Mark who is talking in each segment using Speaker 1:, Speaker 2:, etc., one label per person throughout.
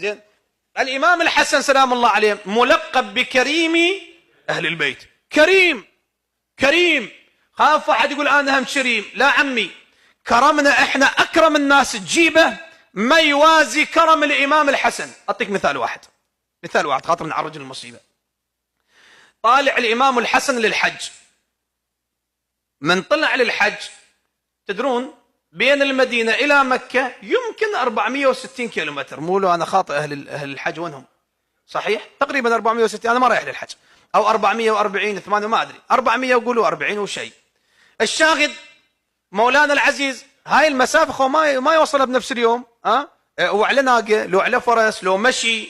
Speaker 1: زين. الإمام الحسن سلام الله عليه ملقب بكريم أهل البيت. كريم كريم. خاف واحد يقول أنا هم كريم. لا عمي، كرمنا إحنا أكرم الناس تجيبه ما يوازي كرم الإمام الحسن. أعطيك مثال واحد خاطر نعرج المصيبة. طالع الإمام الحسن للحج. من طلع للحج تدرون بين المدينة إلى مكة يمكن 460 كيلومتر. مو لو أنا خاطئ، أهل الحج وينهم؟ صحيح تقريبا 460. أنا ما رايح للحج. أو 440 8 ما أدري، 400 يقولوا 40 وشيء. الشاهد مولانا العزيز هاي المسافة خو ما يوصلها بنفس اليوم. وعلى ناقة لو على فرس لو مشي.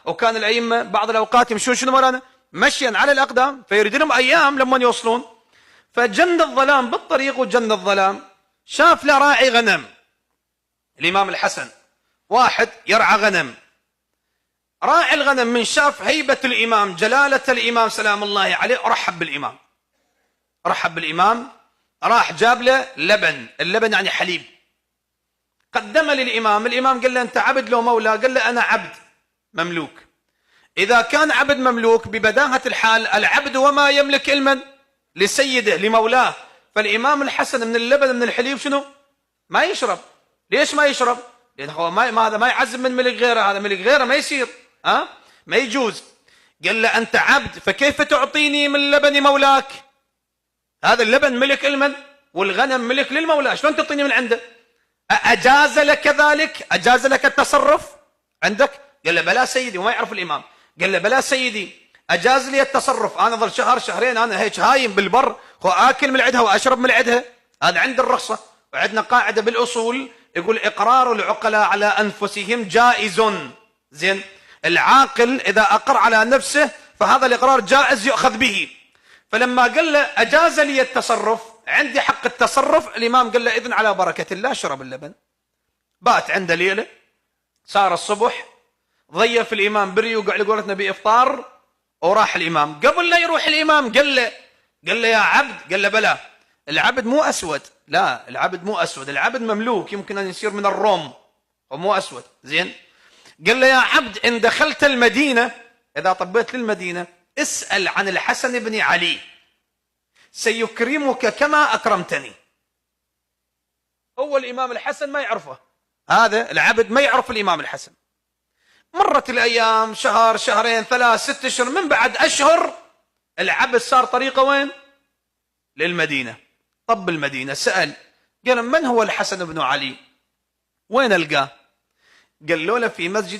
Speaker 1: وكان الأئمة بعض الأوقات يمشون شنو مولانا؟ مشيا على الأقدام، فيريد لهم أيام لما يوصلون. فجن الظلام بالطريق، وجن الظلام شاف له راعي غنم. الإمام الحسن واحد يرعى غنم. راعي الغنم من شاف هيبة الإمام جلالة الإمام سلام الله عليه رحب بالإمام. راح جاب له لبن. اللبن يعني حليب. قدمه للإمام. الإمام قال له أنت عبد لو مولى؟ قال له أنا عبد مملوك. إذا كان عبد مملوك ببداهة الحال العبد وما يملك علما لسيده لمولاه. فالإمام الحسن من اللبن من الحليب شنو؟ ما يشرب. ليش ما يشرب؟ لأن هو هذا ما يعزم من ملك غيره، هذا ملك غيره ما يصير. ما يجوز. قال له أنت عبد فكيف تعطيني من لبن مولاك؟ هذا اللبن ملك علما والغنم ملك للمولى، شلون تعطيني من عنده؟ أجاز لك ذلك؟ أجاز لك التصرف عندك؟ قال له بلا سيدي. وما يعرف الإمام. قال له بلا سيدي، أجاز لي التصرف. أنا ظل شهر شهرين أنا هيك هايم بالبر وآكل من عندها وأشرب من عندها. هذا عند الرخصة. وعندنا قاعدة بالأصول يقول إقرار العقلاء على أنفسهم جائز. زين. العاقل إذا أقر على نفسه فهذا الإقرار جائز يؤخذ به. فلما قال له أجاز لي التصرف، عندي حق التصرف، الإمام قال له إذن على بركة الله شرب اللبن. بات عنده ليلة. صار الصبح ضيف الإمام بري وقعد قولتنا بإفطار. وراح الإمام. قبل لا يروح الإمام قال له يا عبد. قال له بلى، العبد مو أسود. لا العبد مو أسود، العبد مملوك يمكن أن يصير من الروم ومو أسود. زين. قال له يا عبد إن دخلت المدينة، إذا طبيت للمدينة اسأل عن الحسن بن علي سيكرمك كما أكرمتني. هو الإمام الحسن ما يعرفه، هذا العبد ما يعرف الإمام الحسن. مرت الأيام، شهر شهرين 3 6 أشهر. من بعد أشهر العبد صار طريقه وين؟ للمدينة. طب المدينة سأل، قال من هو الحسن بن علي؟ وين ألقاه؟ قال له في مسجد